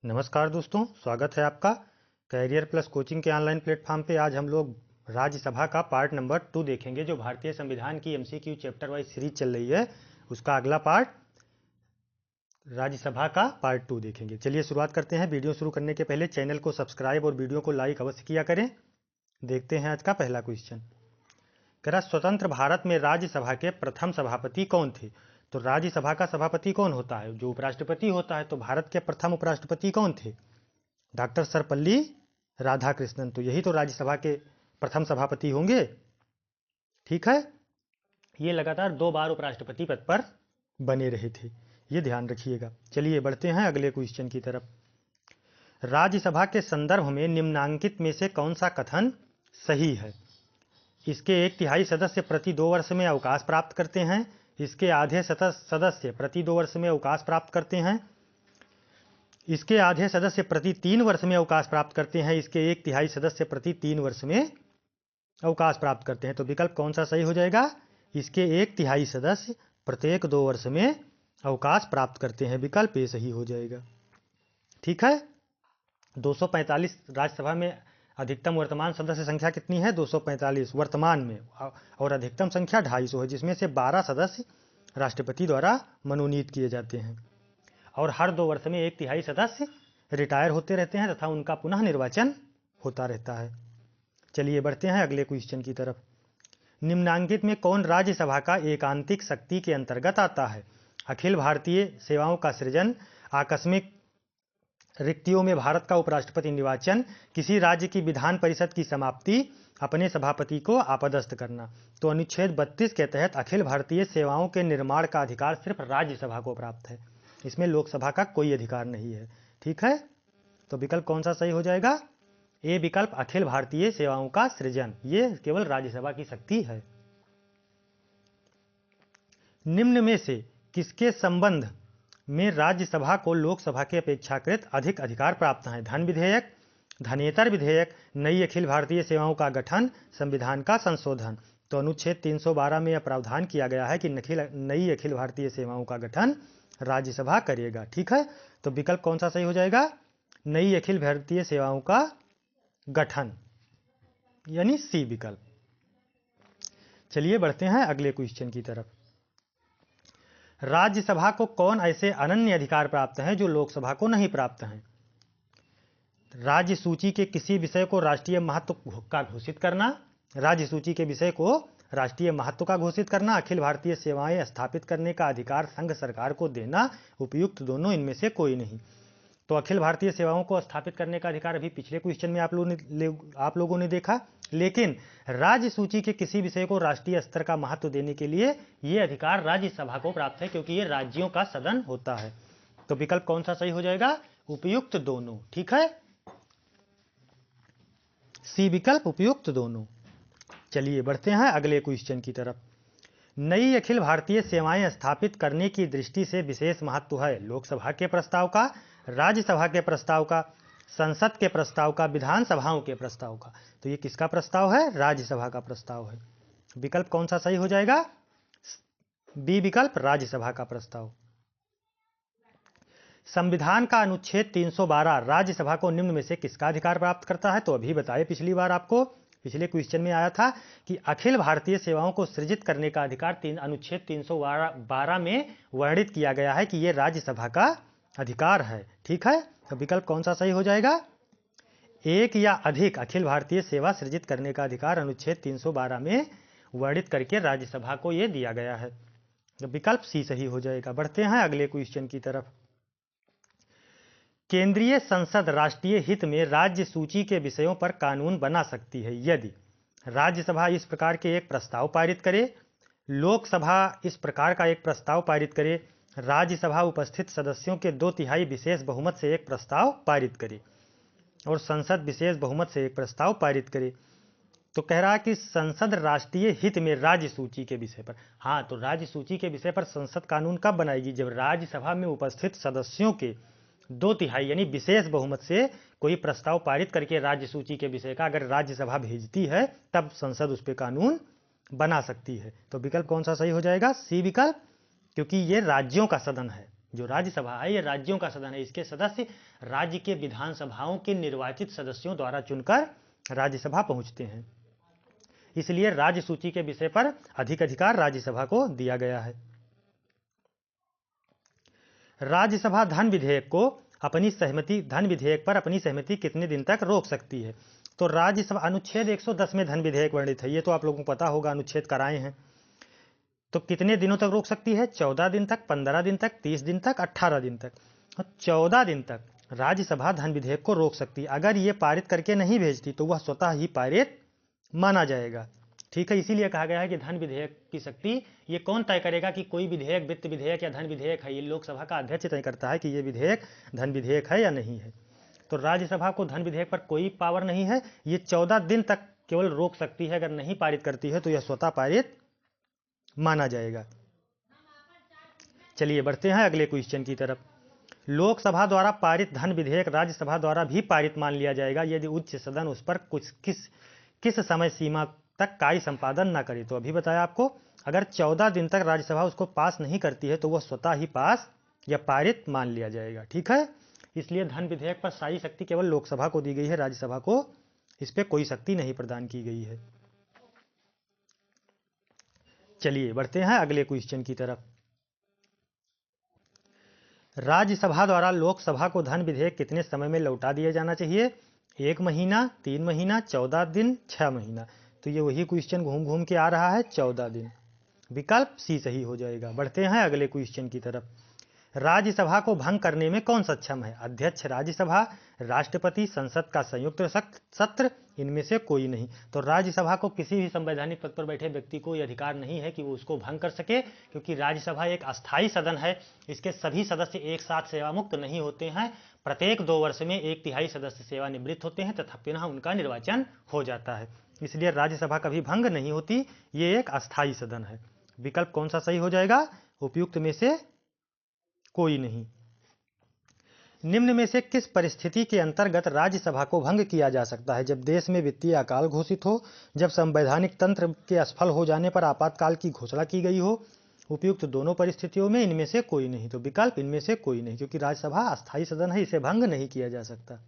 नमस्कार दोस्तों, स्वागत है आपका कैरियर प्लस कोचिंग के ऑनलाइन प्लेटफॉर्म पे। आज हम लोग राज्यसभा का पार्ट नंबर 2 देखेंगे। जो भारतीय संविधान की एमसीक्यू चैप्टर वाइज सीरीज चल रही है, उसका अगला पार्ट राज्यसभा का पार्ट 2 देखेंगे। चलिए शुरुआत करते हैं। वीडियो शुरू करने के पहले चैनल को सब्सक्राइब और वीडियो को लाइक अवश्य किया करें। देखते हैं आज का पहला क्वेश्चन। कह रहा, स्वतंत्र भारत में राज्यसभा के प्रथम सभापति कौन थे? तो राज्यसभा का सभापति कौन होता है? जो उपराष्ट्रपति होता है। तो भारत के प्रथम उपराष्ट्रपति कौन थे? डॉक्टर सर्वपल्ली राधाकृष्णन। तो यही तो राज्यसभा के प्रथम सभापति होंगे। ठीक है, ये लगातार 2 बार उपराष्ट्रपति पद पर बने रहे थे, ये ध्यान रखिएगा। चलिए बढ़ते हैं अगले क्वेश्चन की तरफ। राज्यसभा के संदर्भ में निम्नांकित में से कौन सा कथन सही है? इसके 1/3 सदस्य प्रति 2 वर्ष में अवकाश प्राप्त करते हैं। इसके आधे सदस्य प्रति 2 वर्ष में अवकाश प्राप्त करते हैं। इसके आधे सदस्य प्रति 3 वर्ष में अवकाश प्राप्त करते हैं। इसके 1/3 सदस्य प्रति 3 वर्ष में अवकाश प्राप्त करते हैं। तो विकल्प कौन सा सही हो जाएगा? इसके 1/3 सदस्य प्रत्येक 2 वर्ष में अवकाश प्राप्त करते हैं। विकल्प ये सही हो जाएगा। ठीक है, 245 राज्यसभा में अधिकतम वर्तमान सदस्य संख्या कितनी है? 245 वर्तमान में, और अधिकतम संख्या 250 है, जिसमें से 12 सदस्य राष्ट्रपति द्वारा मनोनीत किए जाते हैं। और हर 2 वर्ष में 1/3 सदस्य रिटायर होते रहते हैं तथा उनका पुनः निर्वाचन होता रहता है। चलिए बढ़ते हैं अगले क्वेश्चन की तरफ। निम्नांकित में कौन राज्यसभा का एकांतिक शक्ति के अंतर्गत आता है? अखिल भारतीय सेवाओं का सृजन, आकस्मिक रिक्तियों में भारत का उपराष्ट्रपति निर्वाचन, किसी राज्य की विधान परिषद की समाप्ति, अपने सभापति को आपदस्थ करना। तो अनुच्छेद 32 के तहत अखिल भारतीय सेवाओं के निर्माण का अधिकार सिर्फ राज्यसभा को प्राप्त है। इसमें लोकसभा का कोई अधिकार नहीं है। ठीक है, तो विकल्प कौन सा सही हो जाएगा? ए विकल्प, अखिल भारतीय सेवाओं का सृजन, ये केवल राज्यसभा की शक्ति है। निम्न में से किसके संबंध में राज्यसभा को लोकसभा के अपेक्षाकृत अधिक अधिकार प्राप्त हैं? धन विधेयक, धनेतर विधेयक, नई अखिल भारतीय सेवाओं का गठन, संविधान का संशोधन। तो अनुच्छेद 312 में यह प्रावधान किया गया है कि नई अखिल भारतीय सेवाओं का गठन राज्यसभा करेगा। ठीक है, तो विकल्प कौन सा सही हो जाएगा? नई अखिल भारतीय सेवाओं का गठन, यानी सी विकल्प। चलिए बढ़ते हैं अगले क्वेश्चन की तरफ। राज्यसभा को कौन ऐसे अनन्य अधिकार प्राप्त हैं जो लोकसभा को नहीं प्राप्त हैं? राज्य सूची के किसी विषय को राष्ट्रीय महत्व का घोषित करना, राज्य सूची के विषय को राष्ट्रीय महत्व का घोषित करना, अखिल भारतीय सेवाएं स्थापित करने का अधिकार संघ सरकार को देना, उपयुक्त दोनों इनमें से कोई नहीं। तो अखिल भारतीय सेवाओं को स्थापित करने का अधिकार अभी पिछले क्वेश्चन में आप लोगों ने देखा, लेकिन राज्य सूची के किसी विषय को राष्ट्रीय स्तर का महत्व देने के लिए यह अधिकार राज्यसभा को प्राप्त है, क्योंकि ये राज्यों का सदन होता है। तो विकल्प कौन सा सही हो जाएगा? उपयुक्त दोनों। ठीक है, सी विकल्प, उपयुक्त दोनों। चलिए बढ़ते हैं अगले क्वेश्चन की तरफ। नई अखिल भारतीय सेवाएं स्थापित करने की दृष्टि से विशेष महत्व है लोकसभा के प्रस्ताव का, राज्यसभा के प्रस्ताव का, संसद के प्रस्ताव का, विधानसभाओं के प्रस्ताव का। तो ये किसका प्रस्ताव है? राज्यसभा का प्रस्ताव है। विकल्प कौन सा सही हो जाएगा? बी विकल्प, राज्यसभा का प्रस्ताव। संविधान का अनुच्छेद 312 राज्यसभा को निम्न में से किसका अधिकार प्राप्त करता है? तो अभी बताए पिछली बार आपको, पिछले क्वेश्चन में आया था कि अखिल भारतीय सेवाओं को सृजित करने का अधिकार अनुच्छेद 312 में वर्णित किया गया है कि यह राज्यसभा का अधिकार है। ठीक है, तो विकल्प कौन सा सही हो जाएगा? एक या अधिक अखिल भारतीय सेवा सृजित करने का अधिकार अनुच्छेद 312 में वर्णित करके राज्यसभा को यह दिया गया है। तो विकल्प सी सही हो जाएगा। बढ़ते हैं अगले क्वेश्चन की तरफ। केंद्रीय संसद राष्ट्रीय हित में राज्य सूची के विषयों पर कानून बना सकती है यदि राज्यसभा इस प्रकार के एक प्रस्ताव पारित करे, लोकसभा इस प्रकार का एक प्रस्ताव पारित करे, राज्यसभा उपस्थित सदस्यों के 2/3 विशेष बहुमत से एक प्रस्ताव पारित करे, और संसद विशेष बहुमत से एक प्रस्ताव पारित करे। तो कह रहा है कि संसद राष्ट्रीय हित में राज्य सूची के विषय पर। हाँ, तो राज्य सूची के विषय पर संसद कानून कब बनाएगी? जब राज्यसभा में उपस्थित सदस्यों के 2/3 यानी विशेष बहुमत से कोई प्रस्ताव पारित करके राज्य सूची के विषय का अगर राज्यसभा भेजती है, तब संसद उस पर कानून बना सकती है। तो विकल्प कौन सा सही हो जाएगा? सी विकल्प, क्योंकि ये राज्यों का सदन है, जो राज्यसभा है ये राज्यों का सदन है, इसके सदस्य राज्य के विधानसभाओं के निर्वाचित सदस्यों द्वारा चुनकर राज्यसभा पहुंचते हैं। इसलिए राज्य सूची के विषय पर अधिक अधिकार राज्यसभा को दिया गया है। राज्यसभा धन विधेयक पर अपनी सहमति कितने दिन तक रोक सकती है? तो राज्यसभा अनुच्छेद 110 में धन विधेयक वर्णित है, ये तो आप लोगों को पता होगा, अनुच्छेद कराए हैं। तो कितने दिनों तक रोक सकती है? 14 दिन तक, 15 दिन तक, 30 दिन तक, 18 दिन तक। 14 दिन तक राज्यसभा धन विधेयक को रोक सकती है। अगर ये पारित करके नहीं भेजती तो वह स्वतः ही पारित माना जाएगा। ठीक है, इसीलिए कहा गया है कि धन विधेयक की शक्ति ये कौन तय करेगा कि कोई विधेयक वित्त विधेयक या धन विधेयक है? ये लोकसभा का अध्यक्ष तय करता है कि ये विधेयक धन विधेयक है या नहीं है। तो राज्यसभा को धन विधेयक पर कोई पावर नहीं है, ये 14 दिन तक केवल रोक सकती है। अगर नहीं पारित करती है तो यह स्वतः पारित माना जाएगा। चलिए बढ़ते हैं अगले क्वेश्चन की तरफ। लोकसभा द्वारा पारित धन विधेयक राज्यसभा द्वारा भी पारित मान लिया जाएगा यदि उच्च सदन उस पर किस समय सीमा तक कार्य संपादन न करे। तो अभी बताया आपको, अगर 14 दिन तक राज्यसभा उसको पास नहीं करती है तो वह स्वतः ही पास या पारित मान लिया जाएगा। ठीक है, इसलिए धन विधेयक पर सारी शक्ति केवल लोकसभा को दी गई है, राज्यसभा को इस पर कोई शक्ति नहीं प्रदान की गई है। चलिए बढ़ते हैं अगले क्वेश्चन की तरफ। राज्यसभा द्वारा लोकसभा को धन विधेयक कितने समय में लौटा दिया जाना चाहिए? 1 महीना, 3 महीना, 14 दिन, 6 महीना। तो ये वही क्वेश्चन घूम घूम के आ रहा है, 14 दिन। विकल्प सी सही हो जाएगा। बढ़ते हैं अगले क्वेश्चन की तरफ। राज्यसभा को भंग करने में कौन सक्षम है? अध्यक्ष राज्यसभा, राष्ट्रपति, संसद का संयुक्त सत्र, इनमें से कोई नहीं। तो राज्यसभा को किसी भी संवैधानिक पद पर बैठे व्यक्ति को यह अधिकार नहीं है कि वो उसको भंग कर सके, क्योंकि राज्यसभा एक अस्थायी सदन है। इसके सभी सदस्य एक साथ सेवामुक्त नहीं होते हैं। प्रत्येक 2 वर्ष में 1/3 सदस्य सेवानिवृत्त होते हैं तथा पुनः उनका निर्वाचन हो जाता है। इसलिए राज्यसभा कभी भंग नहीं होती, ये एक अस्थायी सदन है। विकल्प कौन सा सही हो जाएगा? उपयुक्त में से कोई नहीं। निम्न में से किस परिस्थिति के अंतर्गत राज्यसभा को भंग किया जा सकता है? जब देश में वित्तीय अकाल घोषित हो, जब संवैधानिक तंत्र के असफल हो जाने पर आपातकाल की घोषणा की गई हो। उपयुक्त दोनों परिस्थितियों में इनमें से कोई नहीं। तो विकल्प इनमें से कोई नहीं, क्योंकि राज्यसभा अस्थायी सदन है, इसे भंग नहीं किया जा सकता।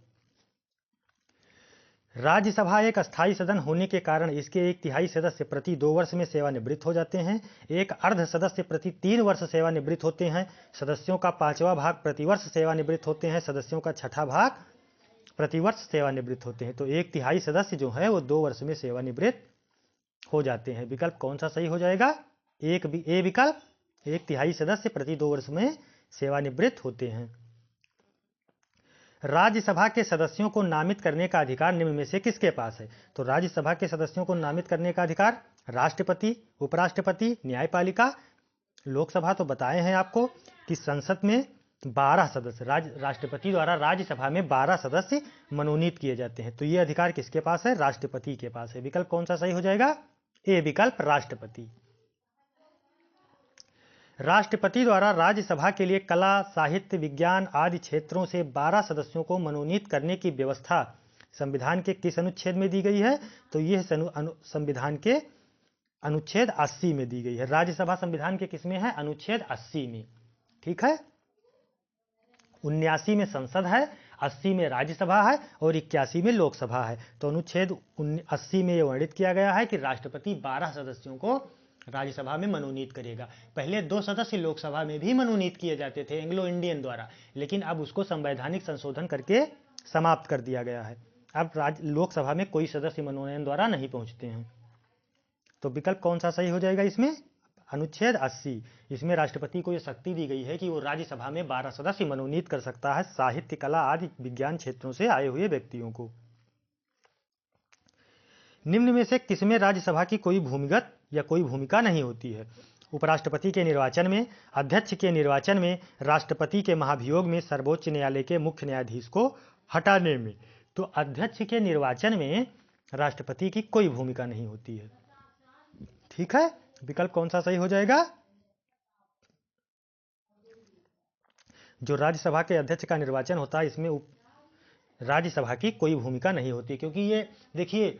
राज्यसभा एक अस्थायी सदन होने के कारण इसके 1/3 सदस्य प्रति 2 वर्ष में सेवानिवृत्त हो जाते हैं। एक अर्ध सदस्य प्रति 3 वर्ष सेवानिवृत्त होते हैं। सदस्यों का 5वां भाग प्रतिवर्ष सेवानिवृत्त होते हैं। सदस्यों का 6ठा भाग प्रतिवर्ष सेवानिवृत्त होते हैं। तो 1/3 सदस्य जो है वो 2 वर्ष में सेवानिवृत्त हो जाते हैं। विकल्प कौन सा सही हो जाएगा? ए विकल्प, 1/3 सदस्य प्रति 2 वर्ष में सेवानिवृत्त होते हैं। राज्यसभा के सदस्यों को नामित करने का अधिकार निम्न में से किसके पास है? तो राज्यसभा के सदस्यों को नामित करने का अधिकार राष्ट्रपति, उपराष्ट्रपति, न्यायपालिका। लोकसभा तो बताए हैं आपको कि संसद में 12 सदस्य, राष्ट्रपति द्वारा राज्यसभा में 12 सदस्य मनोनीत किए जाते हैं। तो ये अधिकार किसके पास है? राष्ट्रपति के पास है। विकल्प कौन सा सही हो जाएगा? ए विकल्प, राष्ट्रपति। राष्ट्रपति द्वारा राज्यसभा के लिए कला, साहित्य, विज्ञान आदि क्षेत्रों से 12 सदस्यों को मनोनीत करने की व्यवस्था संविधान के किस अनुच्छेद में दी गई है? तो यह संविधान के अनुच्छेद 80 में दी गई है। राज्यसभा संविधान के किस में है? अनुच्छेद 80 में। ठीक है, 79 में संसद है, 80 में राज्यसभा है और 81 में लोकसभा है। तो अनुच्छेद 80 में यह वर्णित किया गया है कि राष्ट्रपति 12 सदस्यों को राज्यसभा में मनोनीत करेगा। पहले 2 सदस्य लोकसभा में भी मनोनीत किए जाते थे एंग्लो इंडियन द्वारा, लेकिन अब उसको संवैधानिक संशोधन करके समाप्त कर दिया गया है। अब लोकसभा में कोई सदस्य मनोनयन द्वारा नहीं पहुंचते हैं। तो विकल्प कौन सा सही हो जाएगा इसमें? अनुच्छेद 80। इसमें राष्ट्रपति को यह शक्ति दी गई है कि वो राज्यसभा में 12 सदस्य मनोनीत कर सकता है, साहित्य, कला आदि विज्ञान क्षेत्रों से आए हुए व्यक्तियों को। निम्न में से किसमें राज्यसभा की कोई भूमिगत या कोई भूमिका नहीं होती है? उपराष्ट्रपति के निर्वाचन में, अध्यक्ष के निर्वाचन में, राष्ट्रपति के महाभियोग में, सर्वोच्च न्यायालय के मुख्य न्यायाधीश को हटाने में। तो अध्यक्ष के निर्वाचन में राष्ट्रपति की कोई भूमिका नहीं होती है। ठीक है, विकल्प कौन सा सही हो जाएगा? जो राज्यसभा के अध्यक्ष का निर्वाचन होता है इसमें राज्यसभा की कोई भूमिका नहीं होती, क्योंकि ये देखिए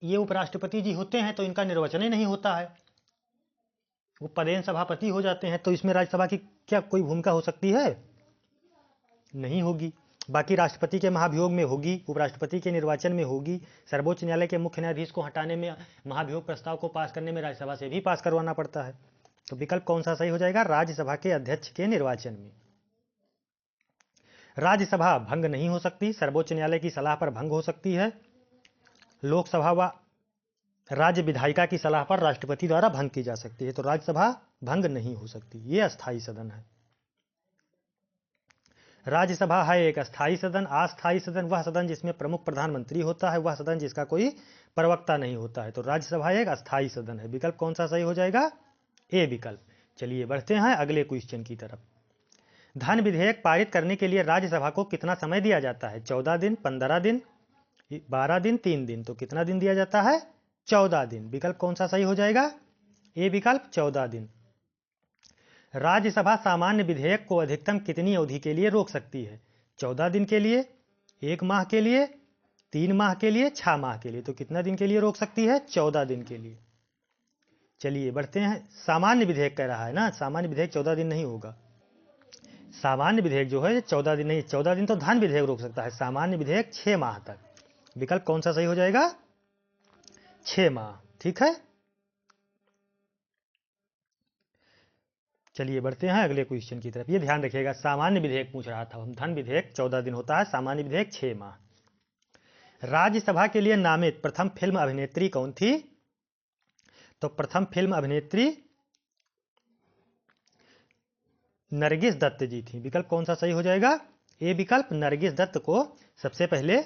ये उपराष्ट्रपति जी होते हैं तो इनका निर्वाचन ही नहीं होता है। वो पदेन सभापति हो जाते हैं, तो इसमें राज्यसभा की क्या कोई भूमिका हो सकती है? नहीं होगी। बाकी राष्ट्रपति के महाभियोग में होगी, उपराष्ट्रपति के निर्वाचन में होगी, सर्वोच्च न्यायालय के मुख्य न्यायाधीश को हटाने में, महाभियोग प्रस्ताव को पास करने में राज्यसभा से भी पास करवाना पड़ता है। तो विकल्प कौन सा सही हो जाएगा? राज्यसभा के अध्यक्ष के निर्वाचन में। राज्यसभा भंग नहीं हो सकती, सर्वोच्च न्यायालय की सलाह पर भंग हो सकती है। लोकसभा व राज्य विधायिका की सलाह पर राष्ट्रपति द्वारा भंग की जा सकती है। तो राज्यसभा भंग नहीं हो सकती, ये अस्थायी सदन है। राज्यसभा है एक अस्थायी सदन। अस्थायी सदन वह सदन जिसमें प्रमुख प्रधानमंत्री होता है, वह सदन जिसका कोई प्रवक्ता नहीं होता है। तो राज्यसभा एक अस्थायी सदन है। विकल्प कौन सा सही हो जाएगा? ए विकल्प। चलिए बढ़ते हैं अगले क्वेश्चन की तरफ। धन विधेयक पारित करने के लिए राज्यसभा को कितना समय दिया जाता है? 14 दिन, 15 दिन, 12 दिन, 3 दिन। तो कितना दिन दिया जाता है? 14 दिन। विकल्प कौन सा सही हो जाएगा? ए विकल्प 14 दिन। राज्यसभा सामान्य विधेयक को अधिकतम कितनी अवधि के लिए रोक सकती है? 14 दिन के लिए, 1 माह के लिए, 3 माह के लिए, 6 माह के लिए। तो कितना दिन के लिए रोक सकती है? 14 दिन के लिए। चलिए बढ़ते हैं। सामान्य विधेयक कह रहा है ना, सामान्य विधेयक 14 दिन नहीं होगा। सामान्य विधेयक जो है 14 दिन नहीं, 14 दिन तो धन विधेयक रोक सकता है, सामान्य विधेयक 6 माह तक। विकल्प कौन सा सही हो जाएगा? 6 माह। ठीक है, चलिए बढ़ते हैं अगले क्वेश्चन की तरफ। ये ध्यान रखिएगा, सामान्य विधेयक पूछ रहा था, धन विधेयक 14 दिन होता है, सामान्य विधेयक 6 माह। राज्यसभा के लिए नामित प्रथम फिल्म अभिनेत्री कौन थी? तो प्रथम फिल्म अभिनेत्री नरगिस दत्त जी थी। विकल्प कौन सा सही हो जाएगा? ए विकल्प। नरगिस दत्त को सबसे पहले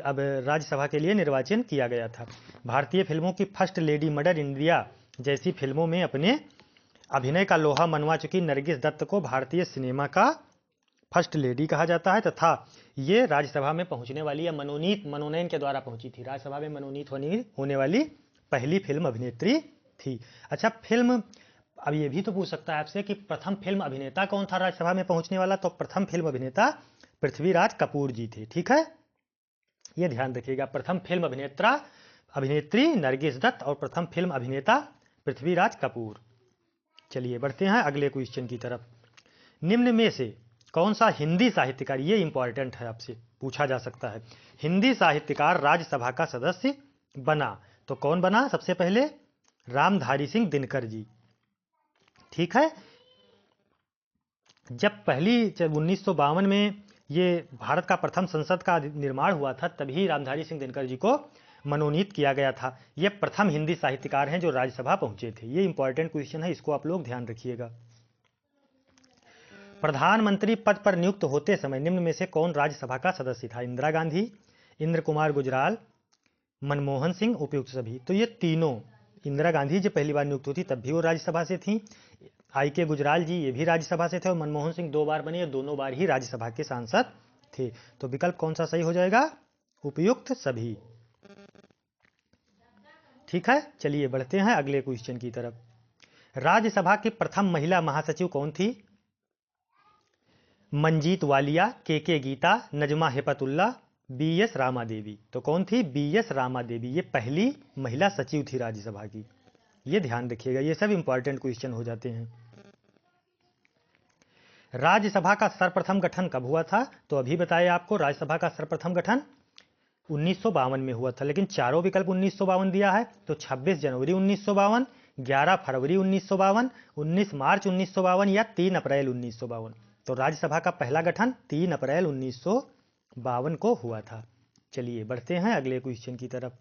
अब राज्यसभा के लिए निर्वाचन किया गया था। भारतीय फिल्मों की फर्स्ट लेडी, मदर इंडिया जैसी फिल्मों में अपने अभिनय का लोहा मनवा चुकी नरगिस दत्त को भारतीय सिनेमा का फर्स्ट लेडी कहा जाता है, तथा ये राज्यसभा में पहुंचने वाली या मनोनयन के द्वारा पहुंची थी, राज्यसभा में मनोनीत होने वाली पहली फिल्म अभिनेत्री थी। अच्छा, फिल्म, अब ये भी तो पूछ सकता है आपसे कि प्रथम फिल्म अभिनेता कौन था राज्यसभा में पहुंचने वाला? तो प्रथम फिल्म अभिनेता पृथ्वीराज कपूर जी थे। ठीक है, ये ध्यान रखिएगा, प्रथम फिल्म अभिनेत्री नरगिस दत्त और प्रथम फिल्म अभिनेता पृथ्वीराज कपूर। चलिए बढ़ते हैं अगले क्वेश्चन की तरफ। निम्न में से कौन सा हिंदी साहित्यकार, ये इंपॉर्टेंट है, आपसे पूछा जा सकता है, हिंदी साहित्यकार राज्यसभा का सदस्य बना? तो कौन बना? सबसे पहले रामधारी सिंह दिनकर जी। ठीक है, जब पहली 1952 में ये भारत का प्रथम संसद का निर्माण हुआ था, तभी रामधारी सिंह दिनकर जी को मनोनीत किया गया था। ये प्रथम हिंदी साहित्यकार हैं जो राज्यसभा पहुंचे थे। ये इंपॉर्टेंट क्वेश्चन है, इसको आप लोग ध्यान रखिएगा। प्रधानमंत्री पद पर नियुक्त होते समय निम्न में से कौन राज्यसभा का सदस्य था? इंदिरा गांधी, इंद्र कुमार गुजराल, मनमोहन सिंह, उपयुक्त सभी। तो ये तीनों, इंदिरा गांधी जब पहली बार नियुक्त हुई थी तब भी वो राज्यसभा से थी, आई.के. गुजराल जी ये भी राज्यसभा से थे, और मनमोहन सिंह 2 बार बने, दोनों बार ही राज्यसभा के सांसद थे। तो विकल्प कौन सा सही हो जाएगा? उपयुक्त सभी। ठीक है, चलिए बढ़ते हैं अगले क्वेश्चन की तरफ। राज्यसभा की प्रथम महिला महासचिव कौन थी? मंजीत वालिया, के गीता, नजमा हेपतुल्ला, बी.एस. रामा देवी। तो कौन थी? बी.एस. रामा देवी। ये पहली महिला सचिव थी राज्यसभा की। ये ध्यान रखिएगा, ये सब इंपॉर्टेंट क्वेश्चन हो जाते हैं। राज्यसभा का सर्वप्रथम गठन कब हुआ था? तो अभी बताया आपको, राज्यसभा का सर्वप्रथम गठन 1952 में हुआ था, लेकिन चारों विकल्प 1952 दिया है। तो 26 जनवरी 1952, 11 फरवरी 1952, 19 मार्च 1952 या 3 अप्रैल 1952। तो राज्यसभा का पहला गठन 3 अप्रैल 1952 को हुआ था। चलिए बढ़ते हैं अगले क्वेश्चन की तरफ।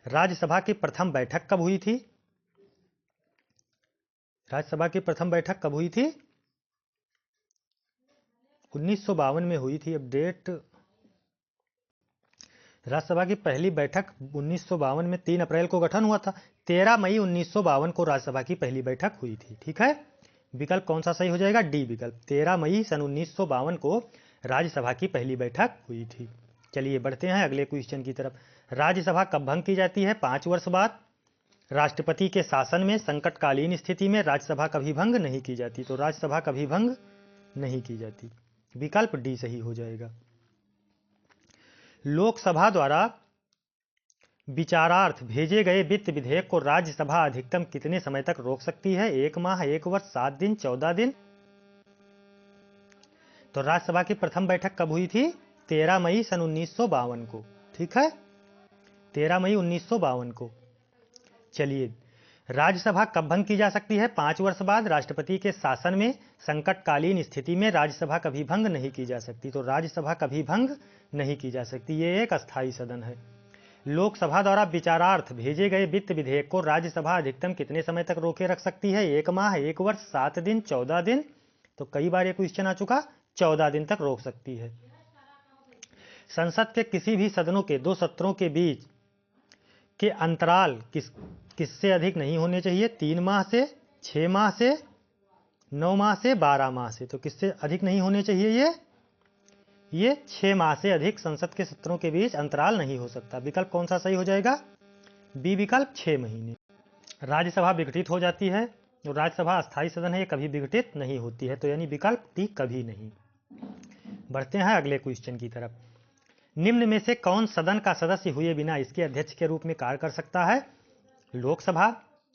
राज्यसभा की प्रथम बैठक कब हुई थी? राज्यसभा की प्रथम बैठक कब हुई थी? 1952 में हुई थी। अब डेट, राज्यसभा की पहली बैठक 1952 में 3 अप्रैल को गठन हुआ था, 13 मई 1952 को राज्यसभा की पहली बैठक हुई थी। ठीक है, विकल्प कौन सा सही हो जाएगा? डी विकल्प। 13 मई सन 1952 को राज्यसभा की पहली बैठक हुई थी। चलिए बढ़ते हैं अगले क्वेश्चन की तरफ। राज्यसभा कब भंग की जाती है? 5 वर्ष बाद। राष्ट्रपति के शासन में संकटकालीन स्थिति में राज्यसभा कभी भंग नहीं की जाती। तो राज्यसभा कभी भंग नहीं की जाती। विकल्प डी सही हो जाएगा। लोकसभा द्वारा विचारार्थ भेजे गए वित्त विधेयक को राज्यसभा अधिकतम कितने समय तक रोक सकती है? 1 माह, 1 वर्ष, 7 दिन, 14 दिन। तो राज्यसभा की प्रथम बैठक कब हुई थी? 13 मई सन 1952 को। ठीक है, 13 मई 1952 को। चलिए, राज्यसभा कब भंग की जा सकती है? 5 वर्ष बाद। राष्ट्रपति के शासन में संकटकालीन स्थिति में राज्यसभा कभी भंग नहीं की जा सकती। तो राज्यसभा कभी भंग नहीं की जा सकती, ये एक अस्थायी सदन है। लोकसभा द्वारा विचारार्थ भेजे गए वित्त विधेयक को राज्यसभा अधिकतम कितने समय तक रोके रख सकती है? 1 माह, 1 वर्ष, 7 दिन, 14 दिन। तो कई बार ये क्वेश्चन आ चुका, 14 दिन तक रोक सकती है। संसद के किसी भी सदनों के 2 सत्रों के बीच के अंतराल किससे अधिक नहीं होने चाहिए? 3 माह से, 6 माह से, 9 माह से, 12 माह से। तो किससे अधिक नहीं होने चाहिए? ये 6 माह से अधिक संसद के सत्रों के बीच अंतराल नहीं हो सकता। विकल्प कौन सा सही हो जाएगा? बी विकल्प, 6 महीने। राज्यसभा विघटित हो जाती है और राज्यसभा अस्थायी सदन है, ये कभी विघटित नहीं होती है। तो यानी विकल्प डी, कभी नहीं। बढ़ते हैं अगले क्वेश्चन की तरफ। निम्न में से कौन सदन का सदस्य हुए बिना इसके अध्यक्ष के रूप में कार्य कर सकता है? लोकसभा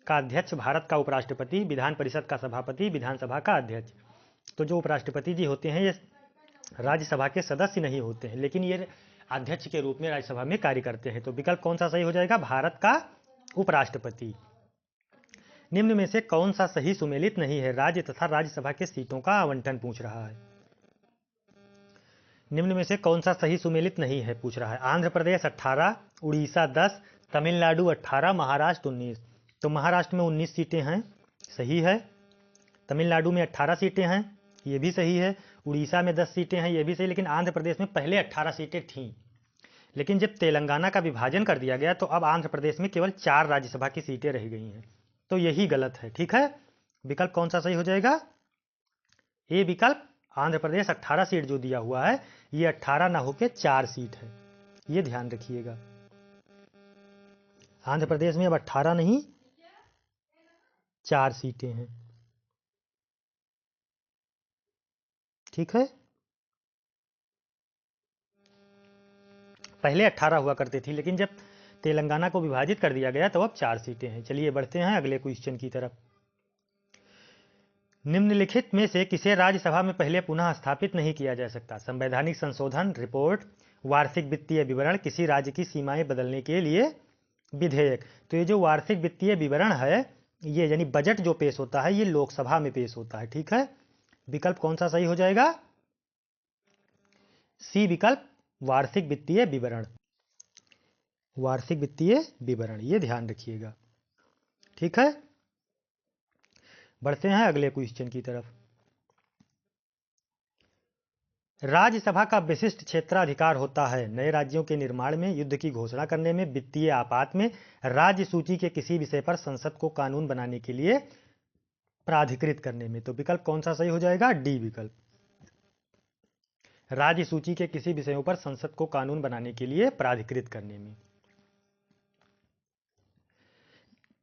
का अध्यक्ष, भारत का उपराष्ट्रपति, विधान परिषद का सभापति, विधानसभा का अध्यक्ष। तो जो उपराष्ट्रपति जी होते हैं ये राज्यसभा के सदस्य नहीं होते हैं, लेकिन ये अध्यक्ष के रूप में राज्यसभा में कार्य करते हैं। तो विकल्प कौन सा सही हो जाएगा? भारत का उपराष्ट्रपति। निम्न में से कौन सा सही सुमेलित नहीं है? राज्य तथा राज्यसभा के सीटों का आवंटन पूछ रहा है। निम्न में से कौन सा सही सुमेलित नहीं है पूछ रहा है। आंध्र प्रदेश 18, उड़ीसा 10, तमिलनाडु 18, महाराष्ट्र 19। तो महाराष्ट्र में 19 सीटें हैं, सही है। तमिलनाडु में 18 सीटें हैं, ये भी सही है। उड़ीसा में 10 सीटें हैं, ये भी सही। लेकिन आंध्र प्रदेश में पहले 18 सीटें थीं, लेकिन जब तेलंगाना का विभाजन कर दिया गया तो अब आंध्र प्रदेश में केवल 4 राज्यसभा की सीटें रह गई हैं। तो यही गलत है। ठीक है, विकल्प कौन सा सही हो जाएगा? ए विकल्प, आंध्र प्रदेश 18 सीट जो दिया हुआ है ये 18 ना होकर 4 सीट है, ये ध्यान रखिएगा। आंध्र प्रदेश में अब 18 नहीं 4 सीटें हैं। ठीक है, पहले 18 हुआ करती थी, लेकिन जब तेलंगाना को विभाजित कर दिया गया तो अब 4 सीटें हैं। चलिए बढ़ते हैं अगले क्वेश्चन की तरफ। निम्नलिखित में से किसे राज्यसभा में पहले पुनः स्थापित नहीं किया जा सकता? संवैधानिक संशोधन, रिपोर्ट, वार्षिक वित्तीय विवरण, किसी राज्य की सीमाएं बदलने के लिए विधेयक। तो ये जो वार्षिक वित्तीय विवरण है, ये यानी बजट जो पेश होता है, ये लोकसभा में पेश होता है। ठीक है, विकल्प कौन सा सही हो जाएगा? सी विकल्प, वार्षिक वित्तीय विवरण। वार्षिक वित्तीय विवरण, ये ध्यान रखिएगा। ठीक है, बढ़ते हैं अगले क्वेश्चन की तरफ। राज्यसभा का विशिष्ट क्षेत्राधिकार होता है नए राज्यों के निर्माण में, युद्ध की घोषणा करने में, वित्तीय आपात में, राज्य सूची के किसी विषय पर संसद को कानून बनाने के लिए प्राधिकृत करने में। तो विकल्प कौन सा सही हो जाएगा? डी विकल्प, राज्य सूची के किसी विषयों पर संसद को कानून बनाने के लिए प्राधिकृत करने में।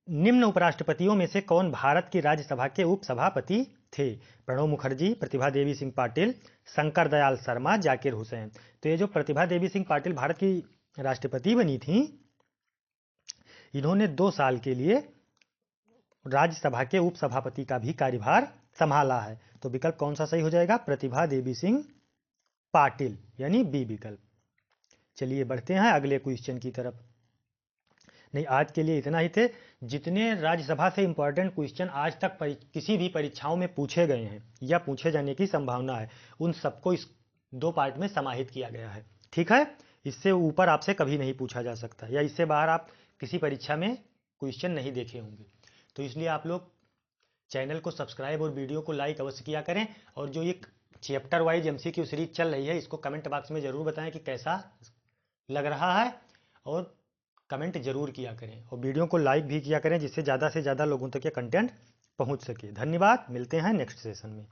निम्न उपराष्ट्रपतियों में से कौन भारत की राज्यसभा के उपसभापति थे? प्रणब मुखर्जी, प्रतिभा देवी सिंह पाटिल, शंकर दयाल शर्मा, जाकिर हुसैन। तो ये जो प्रतिभा देवी सिंह पाटिल भारत की राष्ट्रपति बनी थी, इन्होंने 2 साल के लिए राज्यसभा के उपसभापति का भी कार्यभार संभाला है। तो विकल्प कौन सा सही हो जाएगा? प्रतिभा देवी सिंह पाटिल, यानी बी विकल्प। चलिए बढ़ते हैं अगले क्वेश्चन की तरफ। नहीं, आज के लिए इतना ही थे। जितने राज्यसभा से इंपॉर्टेंट क्वेश्चन आज तक किसी भी परीक्षाओं में पूछे गए हैं या पूछे जाने की संभावना है, उन सबको इस 2 पार्ट में समाहित किया गया है। ठीक है, इससे ऊपर आपसे कभी नहीं पूछा जा सकता, या इससे बाहर आप किसी परीक्षा में क्वेश्चन नहीं देखे होंगे। तो इसलिए आप लोग चैनल को सब्सक्राइब और वीडियो को लाइक अवश्य किया करें। और जो ये चैप्टर वाइज MCQ सीरीज चल रही है, इसको कमेंट बॉक्स में जरूर बताएं कि कैसा लग रहा है, और कमेंट जरूर किया करें, और वीडियो को लाइक भी किया करें, जिससे ज़्यादा से ज़्यादा लोगों तक ये कंटेंट पहुंच सके। धन्यवाद, मिलते हैं नेक्स्ट सेशन में।